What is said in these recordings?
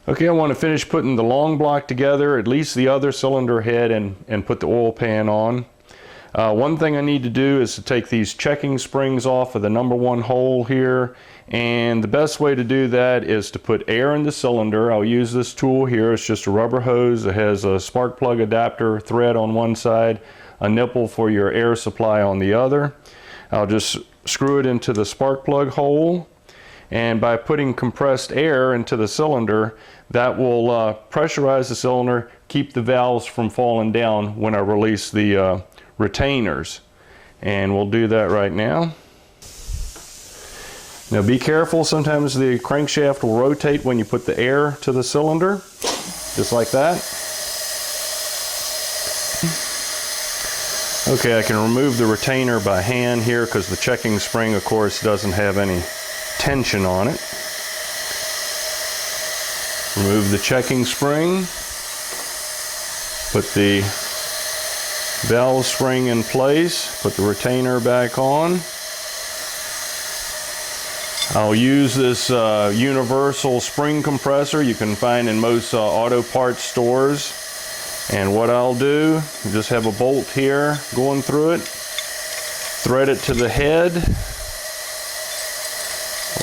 Okay, I want to finish putting the long block together, at least the other cylinder head, and put the oil pan on. One thing I need to do is to take these checking springs off of the #1 hole here, and the best way to do that is to put air in the cylinder. I'll use this tool here. It's just a rubber hose that has a spark plug adapter thread on one side, a nipple for your air supply on the other. I'll just screw it into the spark plug hole, and by putting compressed air into the cylinder, that will pressurize the cylinder, keep the valves from falling down when I release the retainers. And we'll do that right now. Now be careful, sometimes the crankshaft will rotate when you put the air to the cylinder, just like that. Okay, I can remove the retainer by hand here because the checking spring, of course, doesn't have any tension on it. Remove the checking spring, put the valve spring in place, put the retainer back on. I'll use this universal spring compressor you can find in most auto parts stores. And what I'll do, just have a bolt here going through it, thread it to the head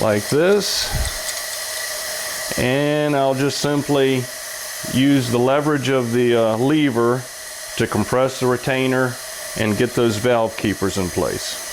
like this, and I'll just simply use the leverage of the lever to compress the retainer and get those valve keepers in place.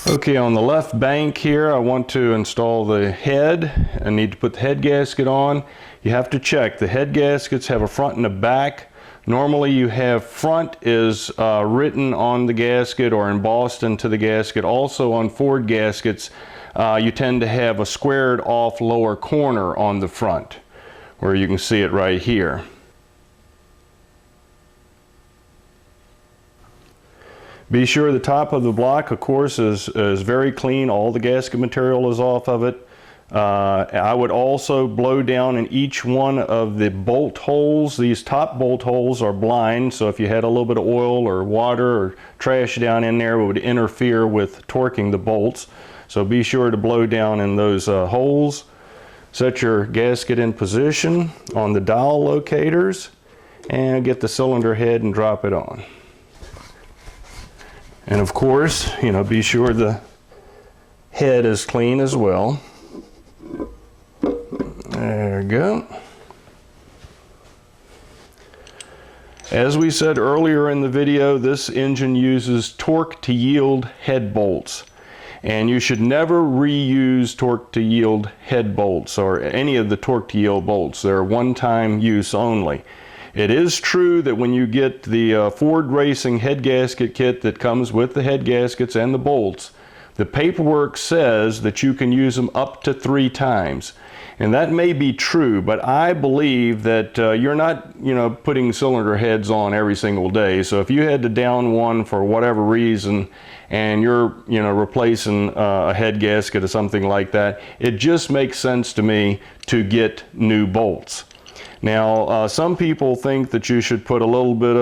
Okay, on the left bank here, I want to install the head. I need to put the head gasket on. You have to check. The head gaskets have a front and a back. Normally you have front is written on the gasket or embossed into the gasket. Also on Ford gaskets, you tend to have a squared off lower corner on the front, where you can see it right here. Be sure the top of the block, of course, is very clean. All the gasket material is off of it. I would also blow down in each one of the bolt holes. These top bolt holes are blind, so if you had a little bit of oil or water or trash down in there, it would interfere with torquing the bolts. So be sure to blow down in those holes. Set your gasket in position on the dowel locators and get the cylinder head and drop it on. And of course, be sure the head is clean as well. There we go. As we said earlier in the video, this engine uses torque to yield head bolts. And you should never reuse torque to yield head bolts or any of the torque to yield bolts. They're one-time use only. It is true that when you get the Ford Racing head gasket kit that comes with the head gaskets and the bolts, the paperwork says that you can use them up to 3 times. And that may be true, but I believe that you're not, putting cylinder heads on every single day. So if you had to down one for whatever reason and you're, replacing a head gasket or something like that, it just makes sense to me to get new bolts. Now, some people think that you should put a little bit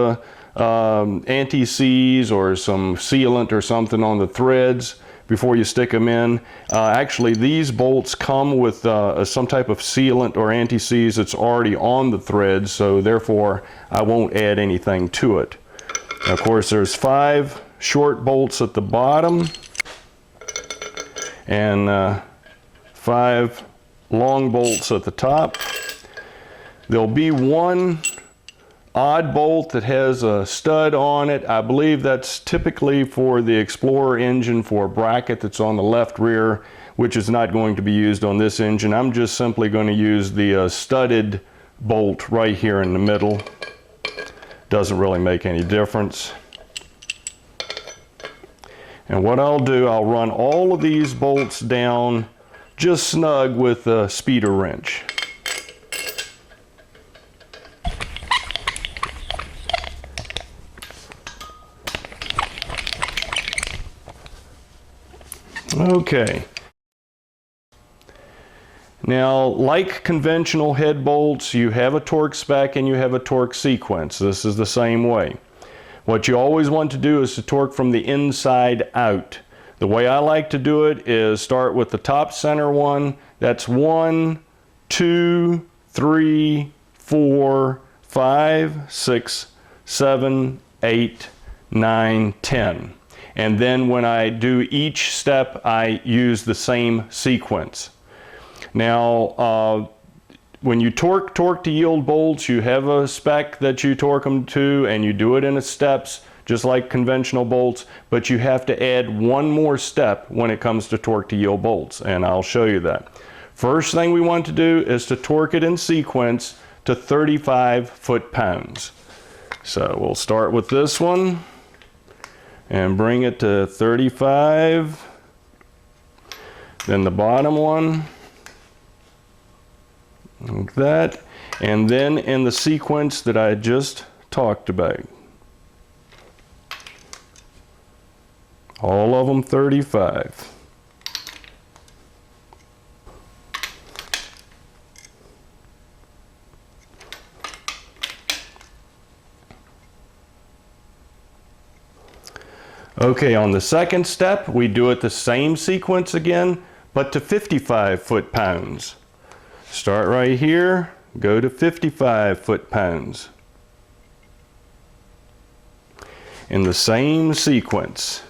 of anti-seize or some sealant or something on the threads before you stick them in. Actually, these bolts come with some type of sealant or anti-seize that's already on the threads, so therefore I won't add anything to it. Of course, there's 5 short bolts at the bottom and 5 long bolts at the top. There'll be one odd bolt that has a stud on it. I believe that's typically for the Explorer engine, for a bracket that's on the left rear, which is not going to be used on this engine. I'm just simply going to use the studded bolt right here in the middle. Doesn't really make any difference. And what I'll do, I'll run all of these bolts down just snug with a speeder wrench. Okay. Now, like conventional head bolts, you have a torque spec and you have a torque sequence. This is the same way. What you always want to do is to torque from the inside out. The way I like to do it is start with the top center one. That's 1, 2, 3, 4, 5, 6, 7, 8, 9, 10. And then when I do each step, I use the same sequence. Now, when you torque to yield bolts, you have a spec that you torque them to, and you do it in steps, just like conventional bolts, but you have to add one more step when it comes to torque to yield bolts, and I'll show you that. First thing we want to do is to torque it in sequence to 35 foot-pounds. So we'll start with this one and bring it to 35. Then the bottom one, like that, and then in the sequence that I just talked about. All of them 35. Okay, on the second step, we do it the same sequence again, but to 55 foot-pounds. Start right here, go to 55 foot-pounds. In the same sequence.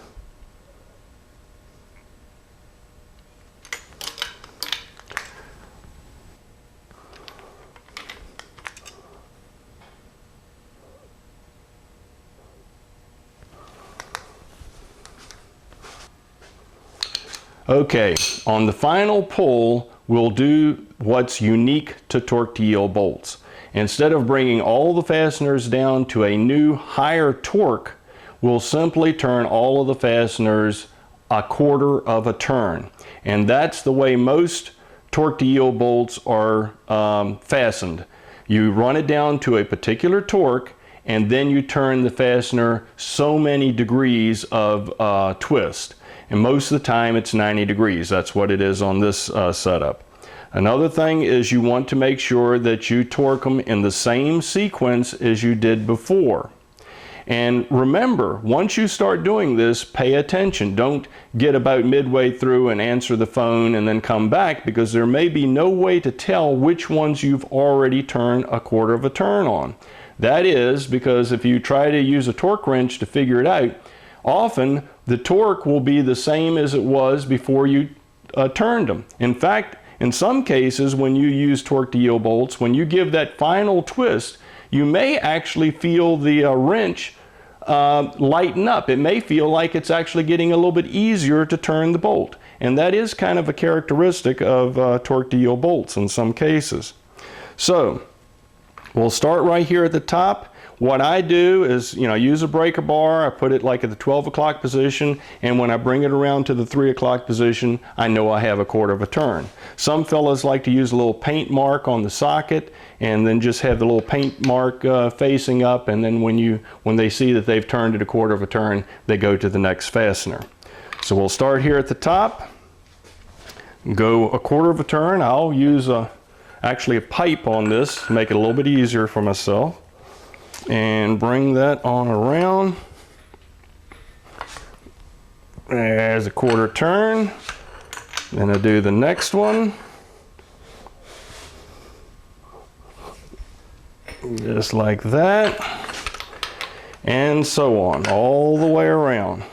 Okay, on the final pull, we'll do what's unique to torque to yield bolts. Instead of bringing all the fasteners down to a new higher torque, we'll simply turn all of the fasteners a quarter of a turn. And that's the way most torque to yield bolts are fastened. You run it down to a particular torque, and then you turn the fastener so many degrees of twist. And most of the time it's 90 degrees. That's what it is on this setup. Another thing is you want to make sure that you torque them in the same sequence as you did before. And remember, once you start doing this, pay attention. Don't get about midway through and answer the phone and then come back, because there may be no way to tell which ones you've already turned a quarter of a turn on. That is because if you try to use a torque wrench to figure it out, often the torque will be the same as it was before you turned them. In fact, in some cases when you use torque to yield bolts, when you give that final twist, you may actually feel the wrench lighten up. It may feel like it's actually getting a little bit easier to turn the bolt. And that is kind of a characteristic of torque to yield bolts in some cases. So we'll start right here at the top. What I do is, use a breaker bar. I put it like at the 12 o'clock position, and when I bring it around to the 3 o'clock position, I know I have a quarter of a turn. Some fellas like to use a little paint mark on the socket and then just have the little paint mark facing up, and then when they see that they've turned it a quarter of a turn, they go to the next fastener. So we'll start here at the top, go a quarter of a turn. I'll use actually a pipe on this to make it a little bit easier for myself. And bring that on around. There's a quarter turn. Then I do the next one. Just like that. And so on, all the way around.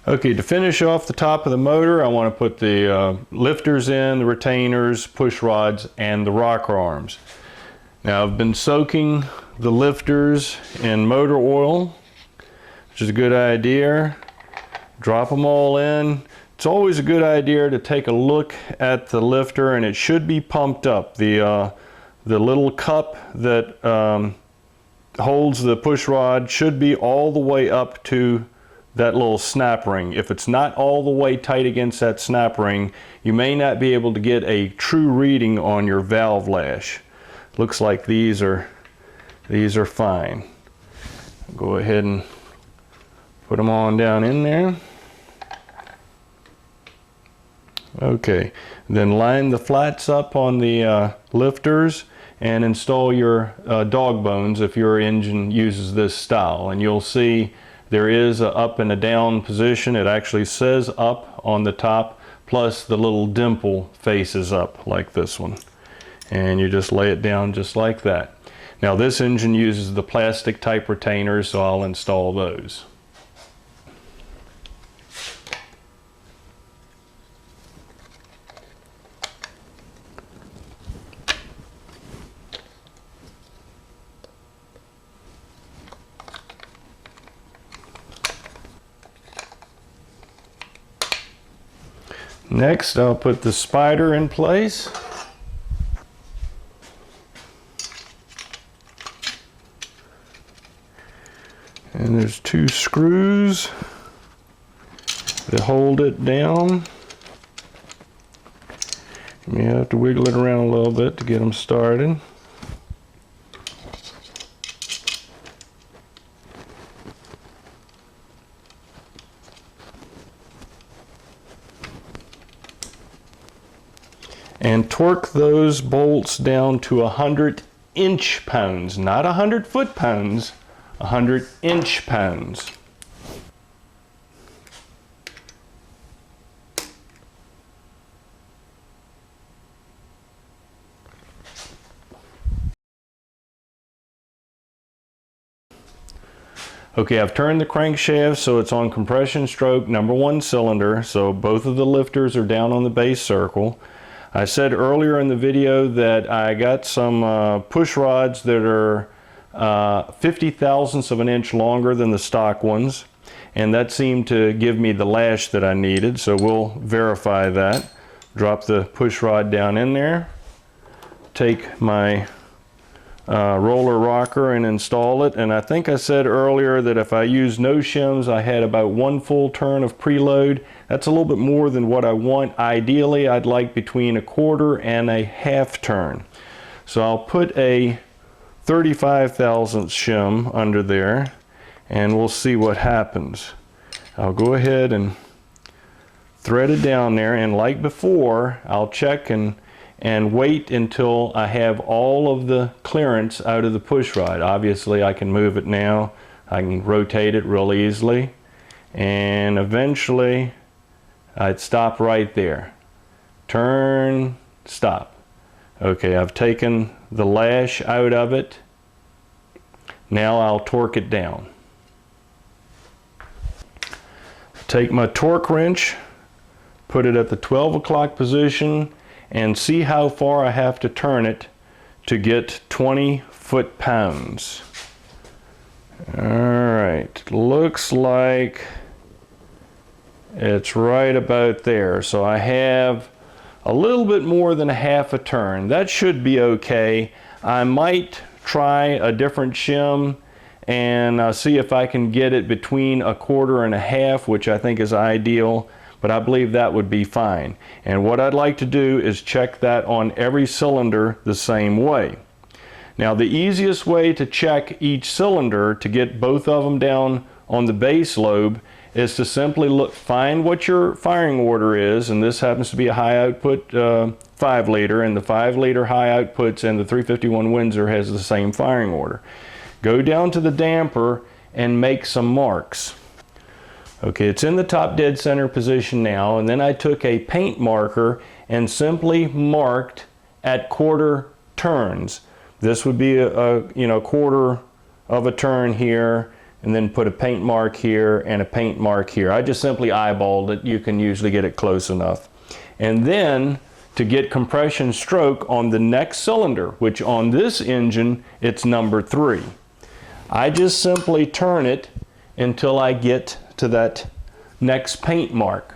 Okay, to finish off the top of the motor, I want to put the lifters in, the retainers, push rods, and the rocker arms. Now I've been soaking the lifters in motor oil, which is a good idea. Drop them all in. It's always a good idea to take a look at the lifter, and it should be pumped up. The little cup that holds the push rod should be all the way up to that little snap ring. If it's not all the way tight against that snap ring, you may not be able to get a true reading on your valve lash. Looks like these are fine. Go ahead and put them on down in there. Okay, then line the flats up on the lifters and install your dog bones if your engine uses this style. And you'll see there is a up and a down position. It actually says up on the top, plus the little dimple faces up like this one. And you just lay it down just like that. Now this engine uses the plastic type retainers, so I'll install those. Next, I'll put the spider in place. And there's 2 screws that hold it down. You have to wiggle it around a little bit to get them started. And torque those bolts down to 100 inch-pounds, not 100 foot-pounds, 100 inch-pounds. Okay, I've turned the crankshaft so it's on compression stroke #1 cylinder, so both of the lifters are down on the base circle. I said earlier in the video that I got some push rods that are 50 thousandths of an inch longer than the stock ones, and that seemed to give me the lash that I needed, so we'll verify that. Drop the push rod down in there, take my roller rocker and install it. And I think I said earlier that if I use no shims, I had about 1 full turn of preload. That's a little bit more than what I want. Ideally, I'd like between 1/4 and a 1/2 turn. So I'll put a 35 thousandths shim under there and we'll see what happens. I'll go ahead and thread it down there, and like before, I'll check and wait until I have all of the clearance out of the push rod. Obviously I can move it now. I can rotate it real easily, and eventually I'd stop right there. Turn, stop. Okay, I've taken the lash out of it. Now I'll torque it down. Take my torque wrench, put it at the 12 o'clock position, and see how far I have to turn it to get 20 foot-pounds. Alright, looks like it's right about there. So I have a little bit more than a 1/2 a turn. That should be okay. I might try a different shim and see if I can get it between 1/4 and a 1/2, which I think is ideal. But I believe that would be fine. And what I'd like to do is check that on every cylinder the same way. Now the easiest way to check each cylinder to get both of them down on the base lobe is to simply find what your firing order is, and this happens to be a high output 5 liter, and the 5 liter high outputs and the 351 Windsor has the same firing order. Go down to the damper and make some marks. Okay, it's in the top dead center position now, and then I took a paint marker and simply marked at 1/4 turns. This would be a 1/4 of a turn here, and then put a paint mark here and a paint mark here. I just simply eyeballed it. You can usually get it close enough. And then to get compression stroke on the next cylinder, which on this engine it's #3. I just simply turn it until I get to that next paint mark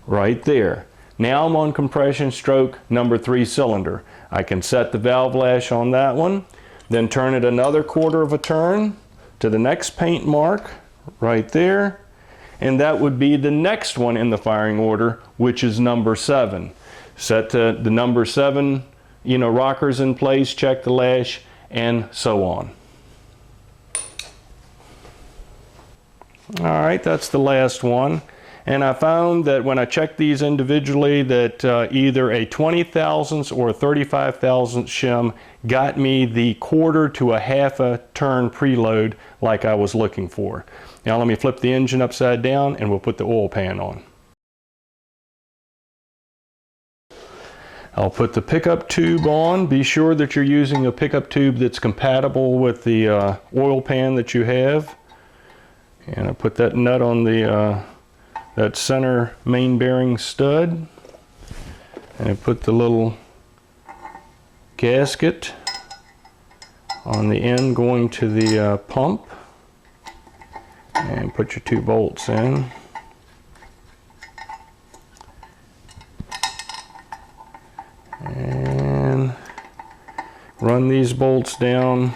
right there. Now I'm on compression stroke #3 cylinder. I can set the valve lash on that one, then turn it another 1/4 of a turn to the next paint mark right there, and that would be the next one in the firing order, which is number 7. Set the number 7, rockers in place, check the lash, and so on. All right, that's the last one. And I found that when I checked these individually that either a 20 thousandths or a 35 thousandths shim got me the 1/4 to a 1/2 a turn preload like I was looking for. Now let me flip the engine upside down and we'll put the oil pan on. I'll put the pickup tube on. Be sure that you're using a pickup tube that's compatible with the oil pan that you have. And I put that nut on the that center main bearing stud, and I put the little gasket on the end going to the pump, and put your 2 bolts in. And run these bolts down.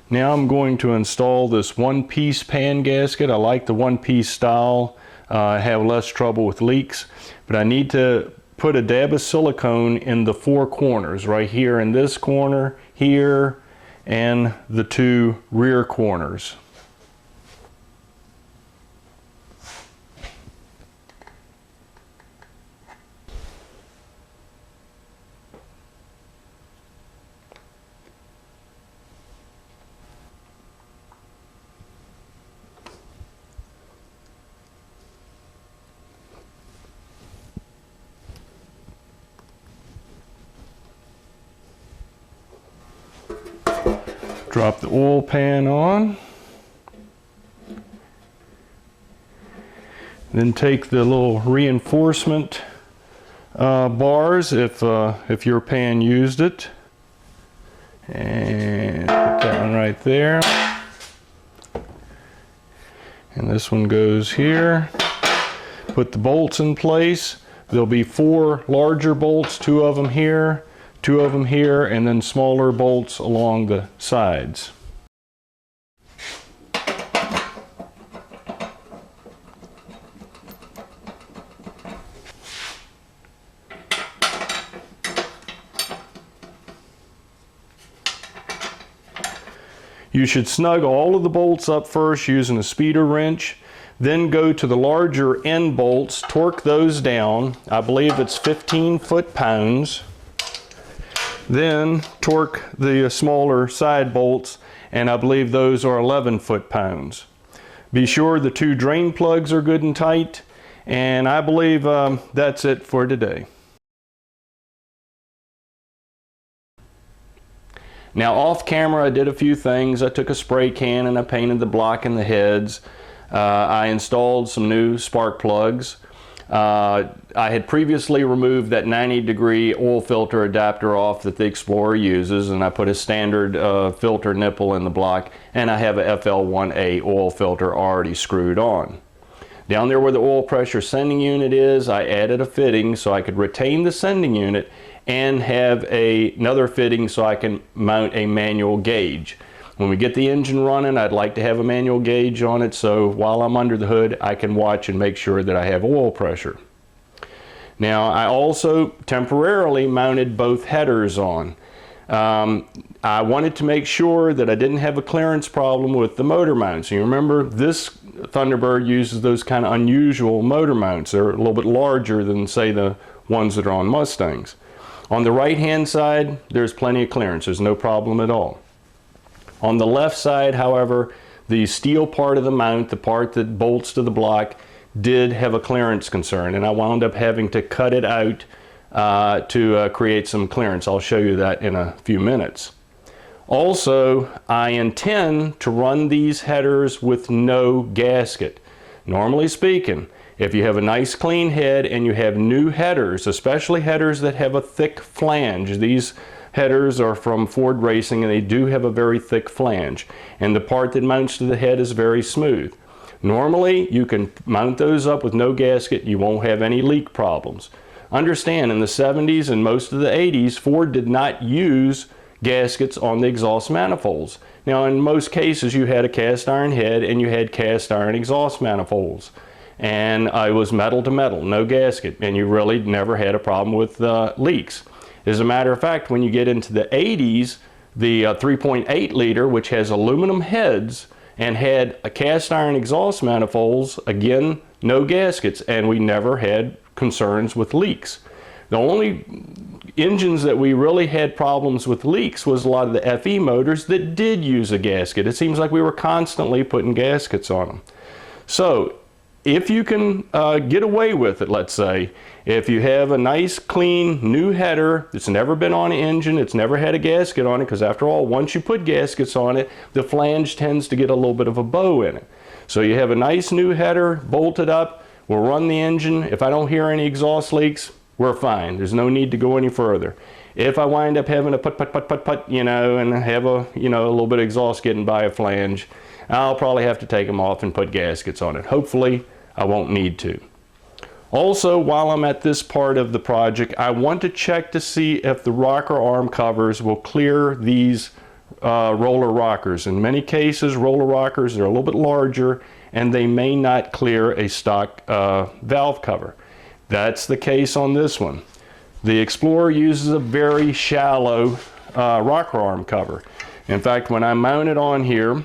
Now I'm going to install this one-piece pan gasket. I like the one-piece style. I have less trouble with leaks, but I need to put a dab of silicone in the 4 corners, right here in this corner, here, and the 2 rear corners. Drop the oil pan on. Then take the little reinforcement bars if your pan used it, and put that one right there. And this one goes here. Put the bolts in place. There'll be 4 larger bolts, 2 of them here, 2 of them here, and then smaller bolts along the sides. You should snug all of the bolts up first using a speeder wrench. Then go to the larger end bolts, torque those down. I believe it's 15 foot-pounds. Then torque the smaller side bolts, and I believe those are 11 foot-pounds. Be sure the 2 drain plugs are good and tight, and I believe that's it for today. Now off camera I did a few things. I took a spray can and I painted the block and the heads. I installed some new spark plugs. I had previously removed that 90-degree oil filter adapter off that the Explorer uses, and I put a standard filter nipple in the block, and I have a FL1A oil filter already screwed on. Down there where the oil pressure sending unit is, I added a fitting so I could retain the sending unit and have another fitting so I can mount a manual gauge. When we get the engine running, I'd like to have a manual gauge on it, so while I'm under the hood, I can watch and make sure that I have oil pressure. Now, I also temporarily mounted both headers on. I wanted to make sure that I didn't have a clearance problem with the motor mounts. You remember, this Thunderbird uses those kind of unusual motor mounts. They're a little bit larger than, say, the ones that are on Mustangs. On the right-hand side, there's plenty of clearance. There's no problem at all. On the left side, however, the steel part of the mount, the part that bolts to the block, did have a clearance concern, and I wound up having to cut it out to create some clearance. I'll show you that in a few minutes. Also, I intend to run these headers with no gasket. Normally speaking, if you have a nice clean head and you have new headers, especially headers that have a thick flange, these headers are from Ford Racing and they do have a very thick flange, and the part that mounts to the head is very smooth. Normally, you can mount those up with no gasket. You won't have any leak problems. Understand, in the 70s and most of the 80s, Ford did not use gaskets on the exhaust manifolds. Now, in most cases, you had a cast iron head and you had cast iron exhaust manifolds. And it was metal to metal, no gasket, and you really never had a problem with leaks. As a matter of fact, when you get into the 80s, the 3.8 liter, which has aluminum heads and had a cast iron exhaust manifolds, again, no gaskets, and we never had concerns with leaks. The only engines that we really had problems with leaks was a lot of the FE motors that did use a gasket. It seems like we were constantly putting gaskets on them. So if you can get away with it, let's say, if you have a nice clean new header that's never been on an engine, it's never had a gasket on it, because after all, once you put gaskets on it, the flange tends to get a little bit of a bow in it. So you have a nice new header bolted up, we'll run the engine. If I don't hear any exhaust leaks, we're fine. There's no need to go any further. If I wind up having to put, you know, and have a, you know, a little bit of exhaust getting by a flange, I'll probably have to take them off and put gaskets on it. Hopefully, I won't need to. Also, while I'm at this part of the project, I want to check to see if the rocker arm covers will clear these roller rockers. In many cases, roller rockers are a little bit larger and they may not clear a stock valve cover. That's the case on this one. The Explorer uses a very shallow rocker arm cover. In fact, when I mount it on here,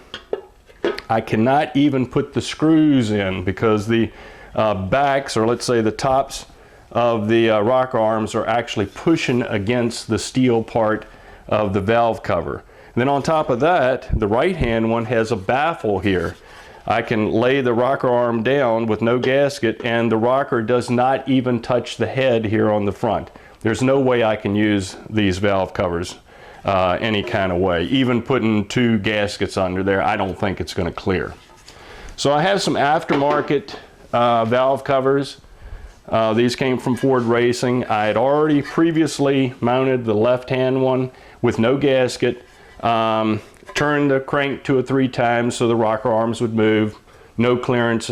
I cannot even put the screws in because the backs, or let's say the tops of the rocker arms, are actually pushing against the steel part of the valve cover. And then on top of that, the right hand one has a baffle here. I can lay the rocker arm down with no gasket and the rocker does not even touch the head here on the front. There's no way I can use these valve covers any kind of way. Even putting 2 gaskets under there, I don't think it's going to clear. So I have some aftermarket valve covers. These came from Ford Racing. I had already previously mounted the left-hand one with no gasket. Turned the crank 2 or 3 times so the rocker arms would move. No clearance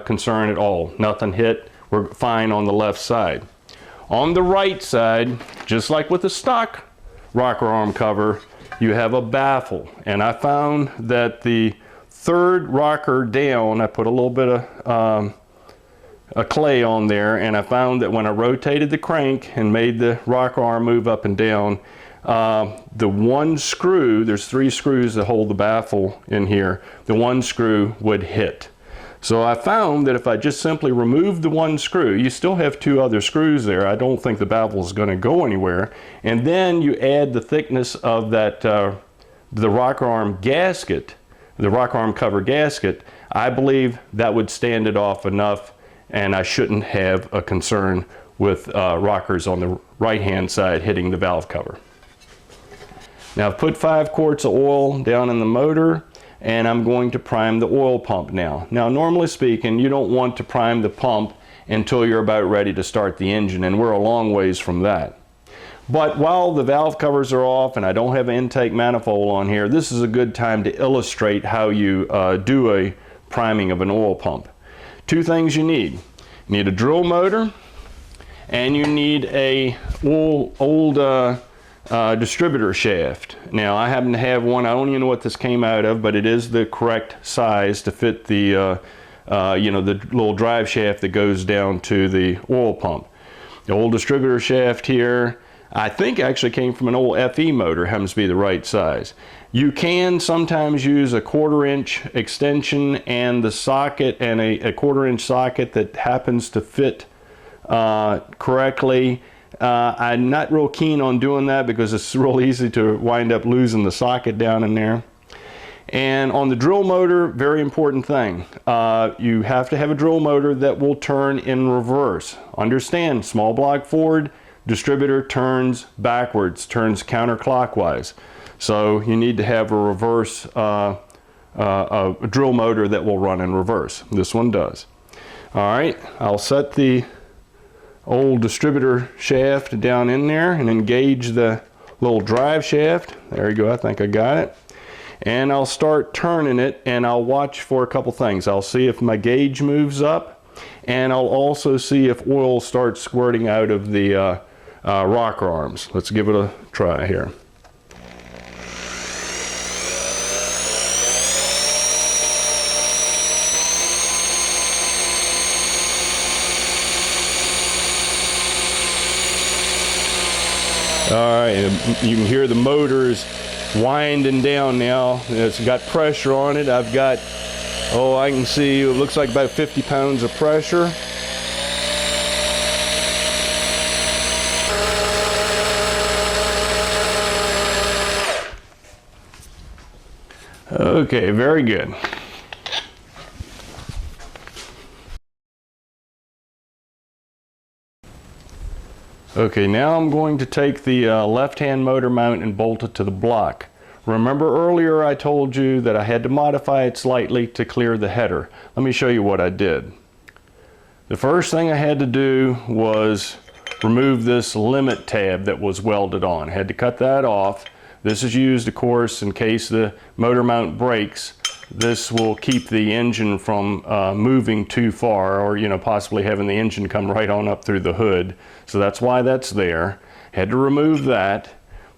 concern at all. Nothing hit. We're fine on the left side. On the right side, just like with the stock rocker arm cover, you have a baffle. And I found that the 3rd rocker down, I put a little bit of a clay on there, and I found that when I rotated the crank and made the rocker arm move up and down, the one screw, there's 3 screws that hold the baffle in here, the one screw would hit. So I found that if I just simply remove the one screw, you still have 2 other screws there. I don't think the baffle is going to go anywhere. And then you add the thickness of that, the rocker arm gasket, the rocker arm cover gasket, I believe that would stand it off enough and I shouldn't have a concern with rockers on the right hand side hitting the valve cover. Now I've put 5 quarts of oil down in the motor and I'm going to prime the oil pump now. Now normally speaking, you don't want to prime the pump until you're about ready to start the engine, and we're a long ways from that. But while the valve covers are off and I don't have an intake manifold on here, this is a good time to illustrate how you do a priming of an oil pump. 2 things you need. You need a drill motor and you need a old distributor shaft. Now I happen to have one. I don't even know what this came out of, but it is the correct size to fit the you know, the little drive shaft that goes down to the oil pump. The old distributor shaft here, I think actually came from an old FE motor, happens to be the right size. You can sometimes use a 1/4 inch extension and the socket, and a 1/4 inch socket that happens to fit correctly. I'm not real keen on doing that because it's real easy to wind up losing the socket down in there. And on the drill motor, very important thing, you have to have a drill motor that will turn in reverse. Understand, small block Ford distributor turns backwards, turns counterclockwise. So you need to have a reverse, a drill motor that will run in reverse. This one does. All right, I'll set the old distributor shaft down in there and engage the little drive shaft. There you go, I think I got it. And I'll start turning it, and I'll watch for a couple things. I'll see if my gauge moves up, and I'll also see if oil starts squirting out of the rocker arms. Let's give it a try here. All right, you can hear the motors winding down now. It's got pressure on it. I've got, oh, I can see, it looks like about 50 pounds of pressure. Okay, very good. Okay, now I'm going to take the left-hand motor mount and bolt it to the block. Remember earlier I told you that I had to modify it slightly to clear the header. Let me show you what I did. The first thing I had to do was remove this limit tab that was welded on. I had to cut that off. This is used, of course, in case the motor mount breaks. This will keep the engine from moving too far, or possibly having the engine come right on up through the hood. So that's why that's there. Had to remove that.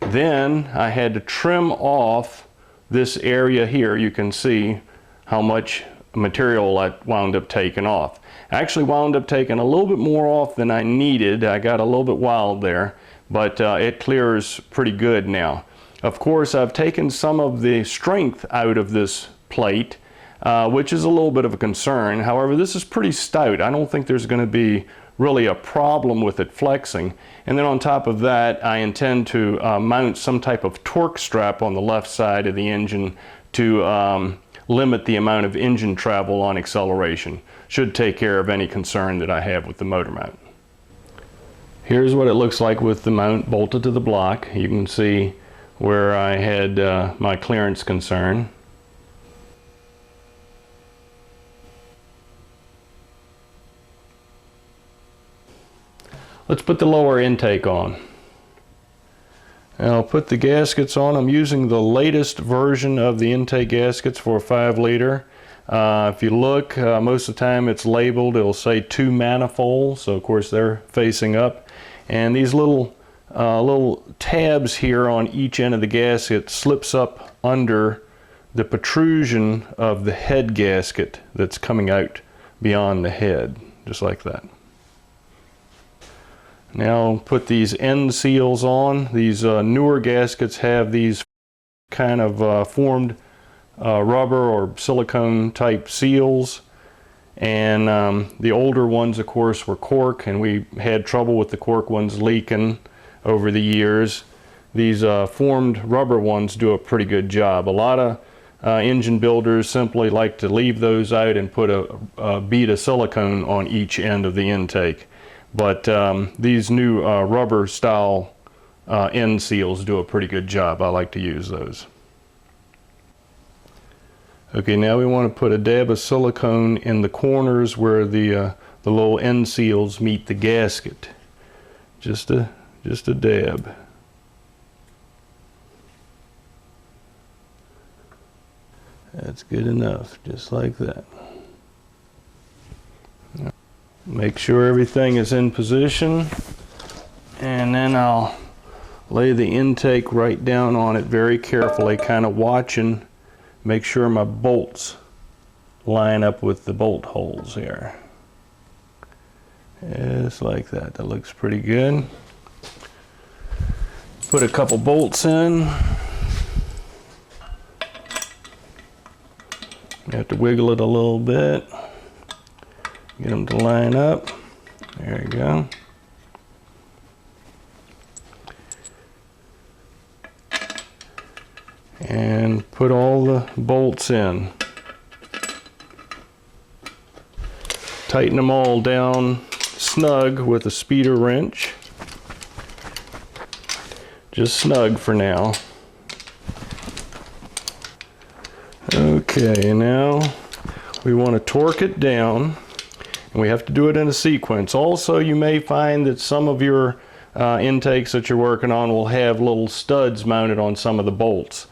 Then I had to trim off this area here. You can see how much material I wound up taking off. I actually wound up taking a little bit more off than I needed. I got a little bit wild there, but it clears pretty good now. Of course, I've taken some of the strength out of this plate, which is a little bit of a concern. However, this is pretty stout. I don't think there's going to be really a problem with it flexing. And then on top of that, I intend to mount some type of torque strap on the left side of the engine to limit the amount of engine travel on acceleration. Should take care of any concern that I have with the motor mount. Here's what it looks like with the mount bolted to the block. You can see where I had my clearance concern. Let's put the lower intake on. And I'll put the gaskets on. I'm using the latest version of the intake gaskets for a 5 liter. If you look, most of the time it's labeled, it'll say 2 manifolds, so of course they're facing up. And these little tabs here on each end of the gasket slips up under the protrusion of the head gasket that's coming out beyond the head, just like that. Now put these end seals on. These newer gaskets have these kind of formed rubber or silicone type seals, and the older ones of course were cork, and we had trouble with the cork ones leaking over the years. These formed rubber ones do a pretty good job. A lot of engine builders simply like to leave those out and put a bead of silicone on each end of the intake. But these new rubber style end seals do a pretty good job. I like to use those. Okay, now we want to put a dab of silicone in the corners where the little end seals meet the gasket. Just a dab. That's good enough, just like that. Make sure everything is in position, and then I'll lay the intake right down on it very carefully, kind of watching, make sure my bolts line up with the bolt holes here. Just like that. That looks pretty good. Put a couple bolts in. You have to wiggle it a little bit. Get them to line up. There you go. And put all the bolts in. Tighten them all down snug with a speeder wrench. Just snug for now. Okay, now we want to torque it down. And we have to do it in a sequence. Also, you may find that some of your intakes that you're working on will have little studs mounted on some of the bolts.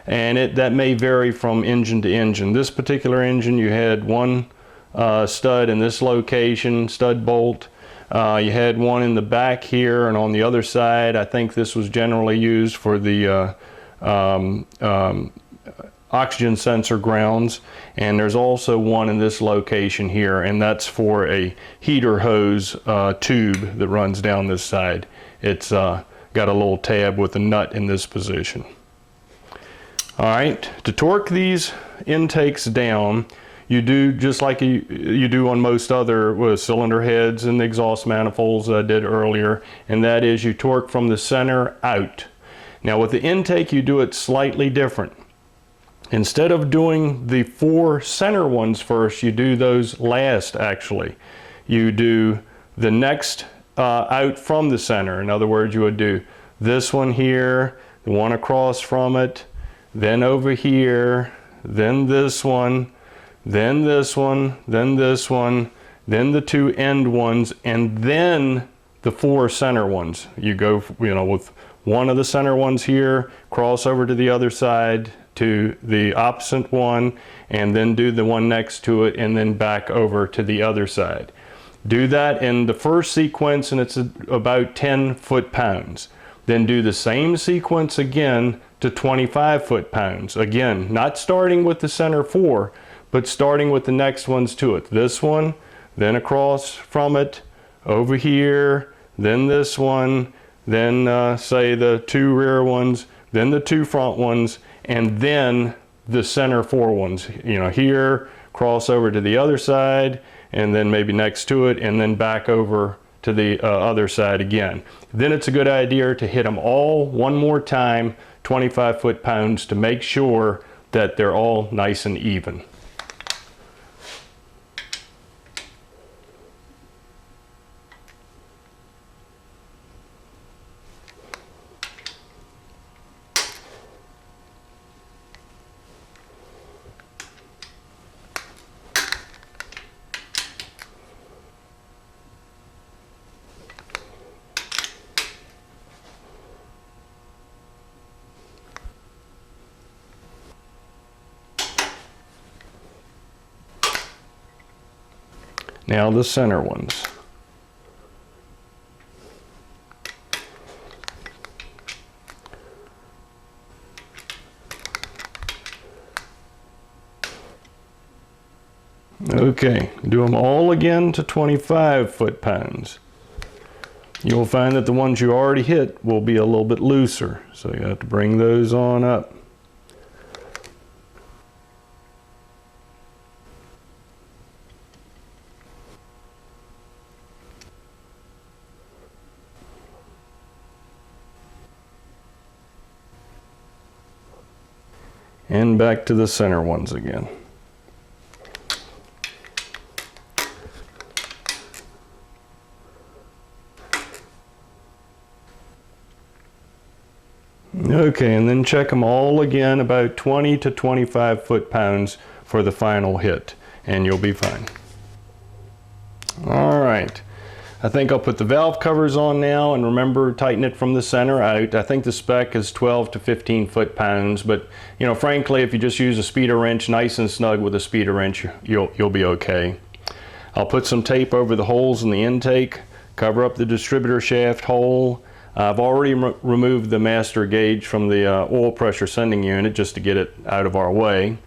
and that may vary from engine to engine. This particular engine, you had one stud in this location, stud bolt. You had one in the back here, and on the other side, I think this was generally used for the oxygen sensor grounds, and there's also one in this location here, and that's for a heater hose tube that runs down this side. It's got a little tab with a nut in this position. All right, to torque these intakes down, you do just like you do on most other cylinder heads and exhaust manifolds that I did earlier, and that is you torque from the center out. Now with the intake, you do it slightly different. Instead of doing the 4 center ones first, you do those last actually. You do the next out from the center. In other words, you would do this one here, the one across from it, then over here, then this one, then this one, then this one, then the 2 end ones, and then the 4 center ones. You go, with one of the center ones here, cross over to the other side, to the opposite one, and then do the one next to it, and then back over to the other side. Do that in the first sequence, and it's about 10 foot-pounds. Then do the same sequence again to 25 foot-pounds. Again, not starting with the center 4, but starting with the next ones to it. This one, then across from it, over here, then this one, then say the 2 rear ones, then the 2 front ones, and then the center 4 ones, here, cross over to the other side, and then maybe next to it, and then back over to the other side again. Then it's a good idea to hit them all one more time, 25 foot-pounds, to make sure that they're all nice and even. Now the center ones. Okay, do them all again to 25 foot-pounds. You'll find that the ones you already hit will be a little bit looser, so you have to bring those on up. And back to the center ones again. Okay, and then check them all again about 20 to 25 foot-pounds for the final hit, and you'll be fine. All right, I think I'll put the valve covers on now, and remember, tighten it from the center out. I think the spec is 12 to 15 foot-pounds, but frankly, if you just use a speeder wrench, nice and snug with a speeder wrench, you'll be okay. I'll put some tape over the holes in the intake, cover up the distributor shaft hole. I've already removed the master gauge from the oil pressure sending unit just to get it out of our way.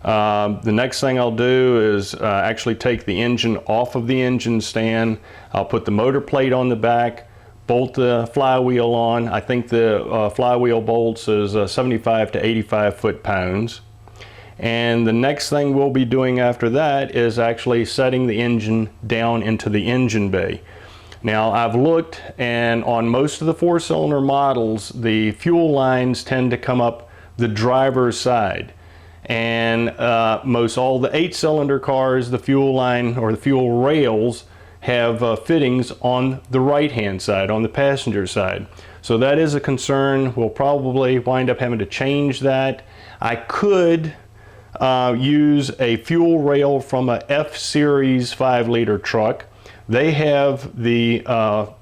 The next thing I'll do is actually take the engine off of the engine stand. I'll put the motor plate on the back, bolt the flywheel on. I think the flywheel bolts is 75 to 85 foot-pounds. And the next thing we'll be doing after that is actually setting the engine down into the engine bay. Now I've looked, and on most of the 4-cylinder models, the fuel lines tend to come up the driver's side. And most all the 8-cylinder cars, the fuel line or the fuel rails have fittings on the right-hand side, on the passenger side. So that is a concern. We'll probably wind up having to change that. I could use a fuel rail from a F-Series 5-liter truck. They have the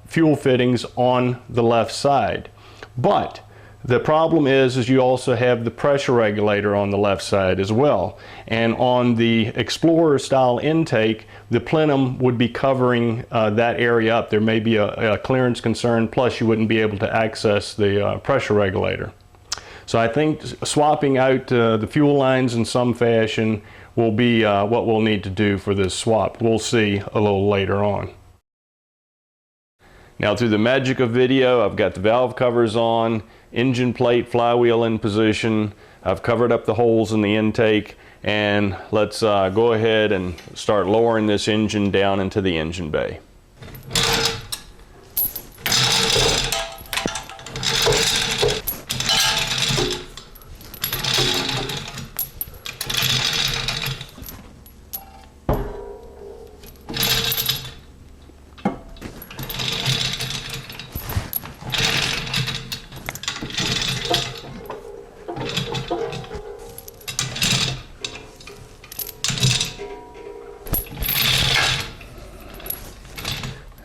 fuel fittings on the left side. But The problem is you also have the pressure regulator on the left side as well. And on the Explorer style intake, the plenum would be covering that area up. There may be a clearance concern, plus you wouldn't be able to access the pressure regulator. So I think swapping out the fuel lines in some fashion will be what we'll need to do for this swap. We'll see a little later on. Now, through the magic of video, I've got the valve covers on, engine plate, flywheel in position. I've covered up the holes in the intake, and let's go ahead and start lowering this engine down into the engine bay.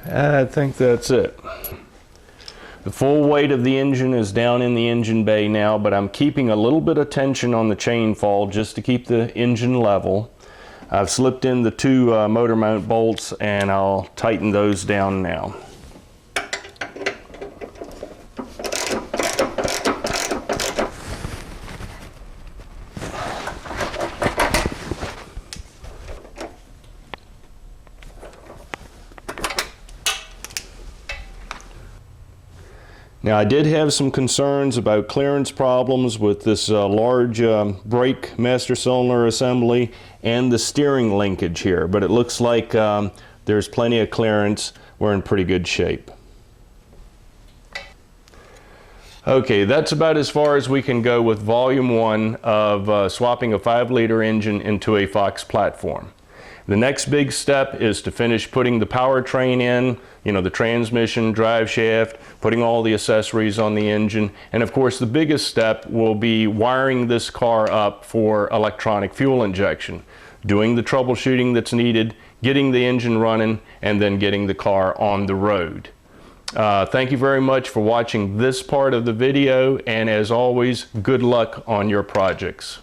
I think that's it. The full weight of the engine is down in the engine bay now, but I'm keeping a little bit of tension on the chain fall just to keep the engine level. I've slipped in the two motor mount bolts, and I'll tighten those down now. Now, I did have some concerns about clearance problems with this large brake master cylinder assembly and the steering linkage here, but it looks like there's plenty of clearance. We're in pretty good shape. Okay, that's about as far as we can go with volume 1 of swapping a 5-liter engine into a Fox platform. The next big step is to finish putting the powertrain in, the transmission, drive shaft, putting all the accessories on the engine, and of course the biggest step will be wiring this car up for electronic fuel injection, doing the troubleshooting that's needed, getting the engine running, and then getting the car on the road. Thank you very much for watching this part of the video, and as always, good luck on your projects.